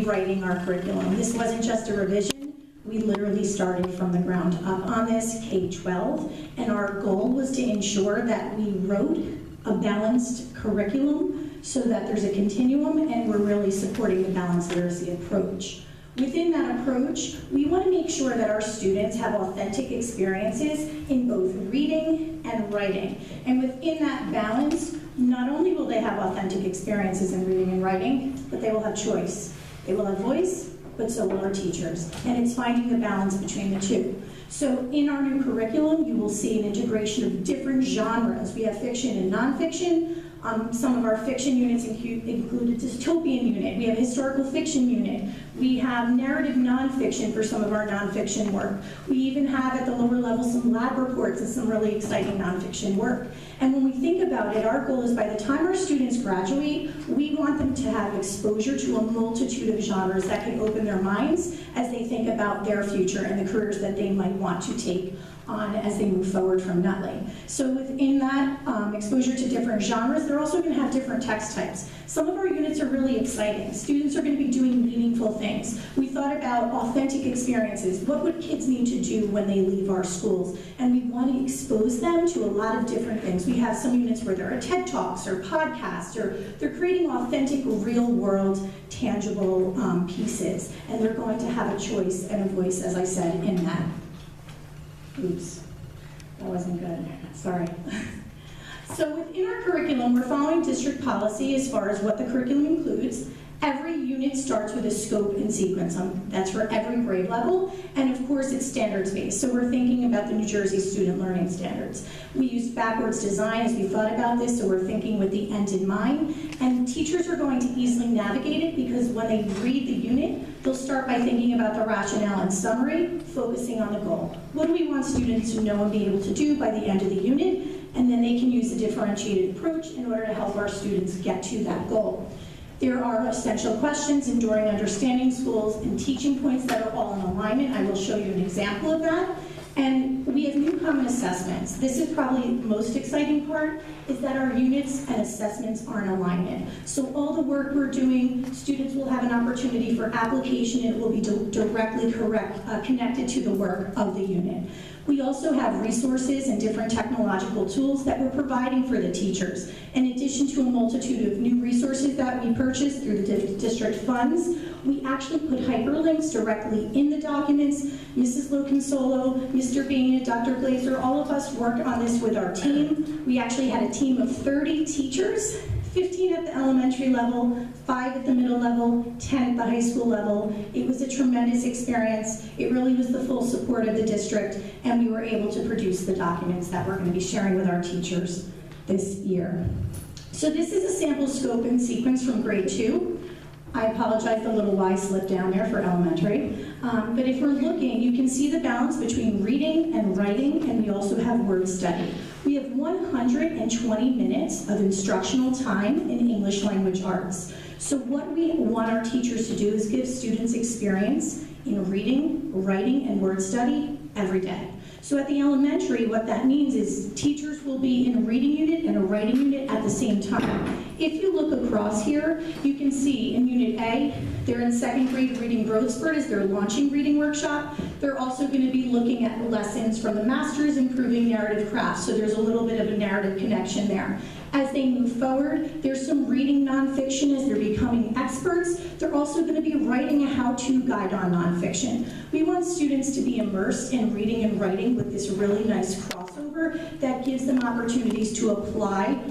rewriting our curriculum. This wasn't just a revision. We literally started from the ground up on this, K-12, and our goal was to ensure that we wrote a balanced curriculum so that there's a continuum and we're really supporting the balanced literacy approach. Within that approach, we want to make sure that our students have authentic experiences in both reading and writing. And within that balance, not only will they have authentic experiences in reading and writing, but they will have choice. They will have voice, but so will our teachers. And it's finding the balance between the two. So in our new curriculum, you will see an integration of different genres. We have fiction and nonfiction. Some of our fiction units include a dystopian unit. We have a historical fiction unit. We have narrative nonfiction for some of our nonfiction work. We even have at the lower level some lab reports and some really exciting nonfiction work. And when we think about it, our goal is by the time our students graduate, we want them to have exposure to a multitude of genres that can open their minds as they think about their future and the careers that they might want to take on as they move forward from Nutley. So within that exposure to different genres, they're also going to have different text types. Some of our units are really exciting. Students are going to be doing meaningful things. We thought about authentic experiences. What would kids need to do when they leave our schools? And we want to expose them to a lot of different things. We have some units where there are TED Talks or podcasts, or they're creating authentic, real-world, tangible pieces. And they're going to have a choice and a voice, as I said, in that. Oops, that wasn't good, sorry. So within our curriculum, we're following district policy as far as what the curriculum includes. Every unit starts with a scope and sequence. That's for every grade level, and of course it's standards-based. So we're thinking about the New Jersey Student Learning Standards. We used backwards design as we thought about this, so we're thinking with the end in mind. And teachers are going to easily navigate it because when they read the unit, they'll start by thinking about the rationale and summary, focusing on the goal. What do we want students to know and be able to do by the end of the unit? And then they can use a differentiated approach in order to help our students get to that goal. There are essential questions, enduring understanding schools, and teaching points that are all in alignment. I will show you an example of that. And we have new common assessments. This is probably the most exciting part, is that our units and assessments are in alignment. So all the work we're doing, students will have an opportunity for application, and it will be directly connected to the work of the unit. We also have resources and different technological tools that we're providing for the teachers. In addition to a multitude of new resources that we purchase through the district funds, we actually put hyperlinks directly in the documents. Mrs. Loconsolo, Mr. Bain, Dr. Glazer, all of us worked on this with our team. We actually had a team of 30 teachers, 15 at the elementary level, 5 at the middle level, 10 at the high school level. It was a tremendous experience. It really was the full support of the district, and we were able to produce the documents that we're going to be sharing with our teachers this year. So this is a sample scope and sequence from grade 2. I apologize, the little Y slipped down there for elementary. But if we're looking, you can see the balance between reading and writing, and we also have word study. We have 120 minutes of instructional time in English language arts. So what we want our teachers to do is give students experience in reading, writing, and word study every day. So at the elementary, what that means is teachers will be in a reading unit and a writing unit at the same time. If you look across here, you can see in Unit A, they're in second grade reading growth spurt as their launching reading workshop. They're also going to be looking at lessons from the Masters Improving Narrative Crafts, so there's a little bit of a narrative connection there. As they move forward, there's some reading nonfiction as they're becoming experts. They're also going to be writing a how-to guide on nonfiction. We want students to be immersed in reading and writing with this really nice crossover that gives them opportunities to apply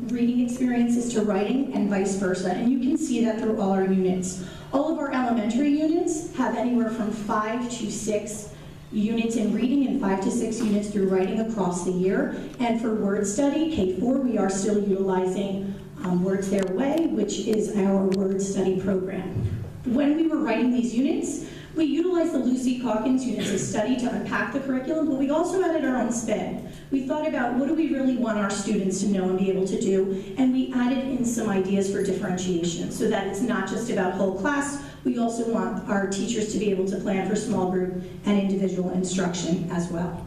reading experiences to writing and vice versa. And you can see that through all our units. All of our elementary units have anywhere from 5 to 6 units in reading and 5 to 6 units through writing across the year. And for word study, K4, we are still utilizing Words Their Way, which is our word study program. When we were writing these units, we utilized the Lucy Calkins units of study to unpack the curriculum, but we also added our own spin. We thought about what do we really want our students to know and be able to do, and we added in some ideas for differentiation so that it's not just about whole class. We also want our teachers to be able to plan for small group and individual instruction as well.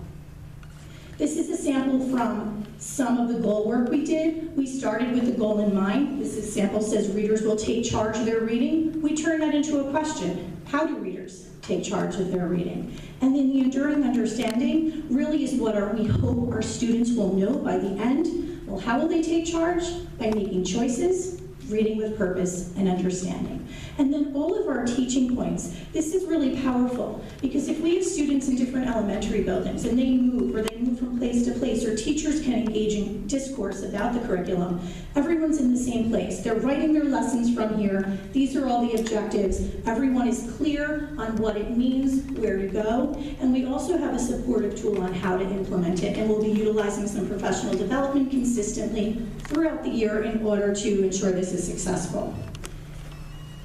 This is a sample from some of the goal work we did. We started with the goal in mind. This sample says readers will take charge of their reading. We turned that into a question. How do readers take charge of their reading? And then the enduring understanding really is what we hope our students will know by the end. Well, how will they take charge? By making choices, reading with purpose, and understanding. And then all of our teaching points. This is really powerful because if we have students in different elementary buildings and they move from place to place, or teachers can engage in discourse about the curriculum, everyone's in the same place. They're writing their lessons from here. These are all the objectives. Everyone is clear on what it means, where to go, and we also have a supportive tool on how to implement it, and we'll be utilizing some professional development consistently throughout the year in order to ensure this is successful.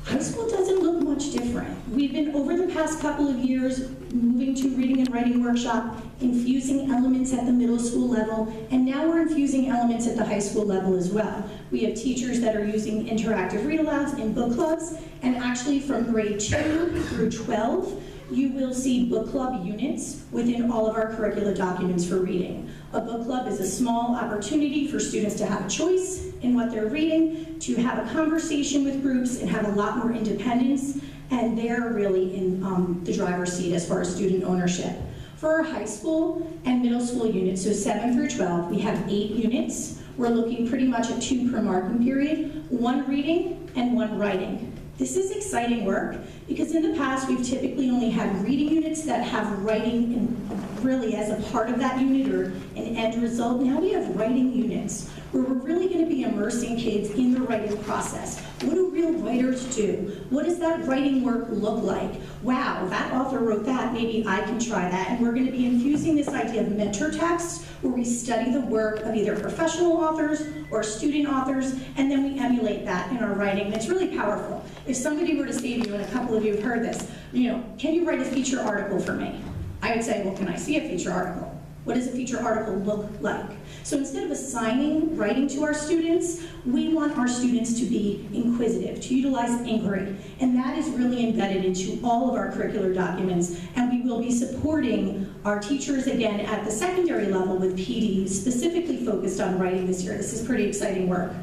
High school doesn't look much different. We've been, over the past couple of years, moving to reading and writing workshop, infusing elements at the middle school level, and now we're infusing elements at the high school level as well. We have teachers that are using interactive read-alouds and book clubs, and actually from grade 2 through 12, you will see book club units within all of our curricular documents for reading. A book club is a small opportunity for students to have a choice in what they're reading, to have a conversation with groups, and have a lot more independence, and they're really in the driver's seat as far as student ownership. For our high school and middle school units, so 7 through 12, we have 8 units. We're looking pretty much at 2 per marking period, 1 reading and 1 writing. This is exciting work because in the past we've typically only had reading units that have writing really as a part of that unit or an end result. Now we have writing units where we're really going to be immersing kids in the writing process. What do real writers do? What does that writing work look like? Wow, that author wrote that, maybe I can try that. And we're going to be infusing this idea of mentor text where we study the work of either professional authors or student authors, and then we emulate that in our writing. And it's really powerful. If somebody were to say to you, and a couple of you have heard this, can you write a feature article for me? I would say, well, can I see a feature article? What does a feature article look like? So instead of assigning writing to our students, we want our students to be inquisitive, to utilize inquiry, and that is really embedded into all of our curricular documents, and we will be supporting our teachers again at the secondary level with PD specifically focused on writing this year. This is pretty exciting work.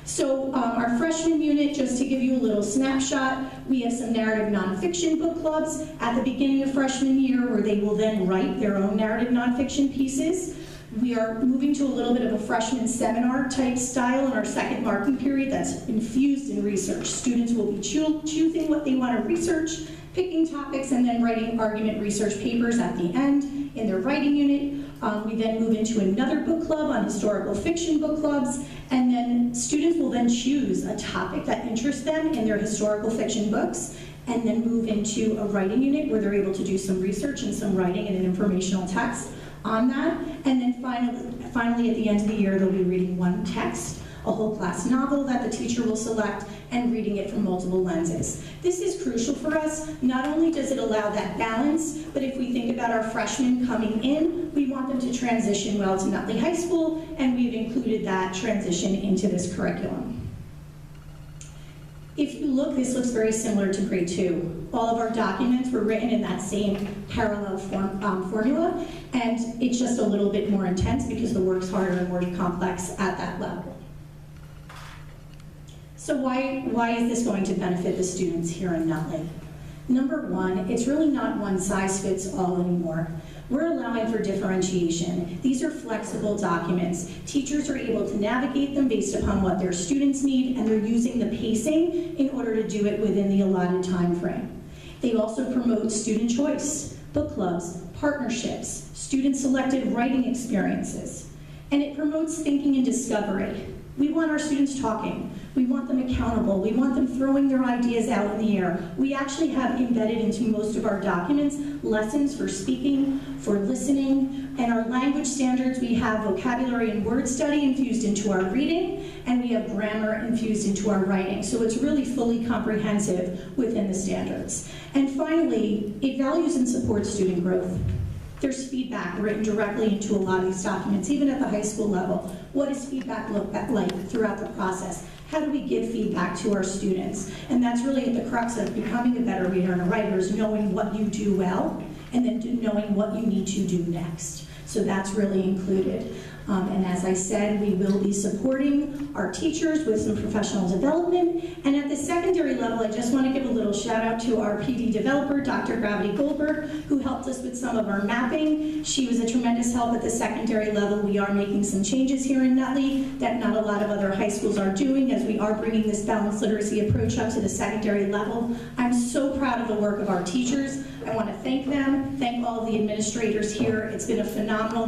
So our freshman unit, just to give you a little snapshot, we have some narrative nonfiction book clubs at the beginning of freshman year where they will then write their own narrative nonfiction pieces. We are moving to a little bit of a freshman seminar type style in our second marking period that's infused in research. Students will be choosing what they want to research, picking topics, and then writing argument research papers at the end in their writing unit. We then move into another book club on historical fiction book clubs, and then students will then choose a topic that interests them in their historical fiction books, and then move into a writing unit where they're able to do some research and some writing and an informational text on that. And then finally at the end of the year, they'll be reading 1 text, a whole class novel that the teacher will select, and reading it from multiple lenses. This is crucial for us. Not only does it allow that balance, but if we think about our freshmen coming in, we want them to transition well to Nutley High School, and we've included that transition into this curriculum. If you look, this looks very similar to grade 2. All of our documents were written in that same parallel formula, and it's just a little bit more intense because the work's harder and more complex at that level. So why is this going to benefit the students here in Nutley? Number 1, it's really not one size fits all anymore. We're allowing for differentiation. These are flexible documents. Teachers are able to navigate them based upon what their students need, and they're using the pacing in order to do it within the allotted time frame. They also promote student choice, book clubs, partnerships, student-selected writing experiences, and it promotes thinking and discovery. We want our students talking. We want them accountable. We want them throwing their ideas out in the air. We actually have embedded into most of our documents lessons for speaking, for listening, and our language standards. We have vocabulary and word study infused into our reading, and we have grammar infused into our writing. So it's really fully comprehensive within the standards. And finally, it values and supports student growth. There's feedback written directly into a lot of these documents, even at the high school level. What does feedback look like throughout the process? How do we give feedback to our students? And that's really at the crux of becoming a better reader and a writer, is knowing what you do well and then knowing what you need to do next. So that's really included. And as I said, we will be supporting our teachers with some professional development. And at the secondary level, I just want to give a little shout out to our PD developer, Dr. Gravity Goldberg, who helped us with some of our mapping. She was a tremendous help at the secondary level. We are making some changes here in Nutley that not a lot of other high schools are doing, as we are bringing this balanced literacy approach up to the secondary level. I'm so proud of the work of our teachers. I want to thank them, thank all of the administrators here. It's been a phenomenal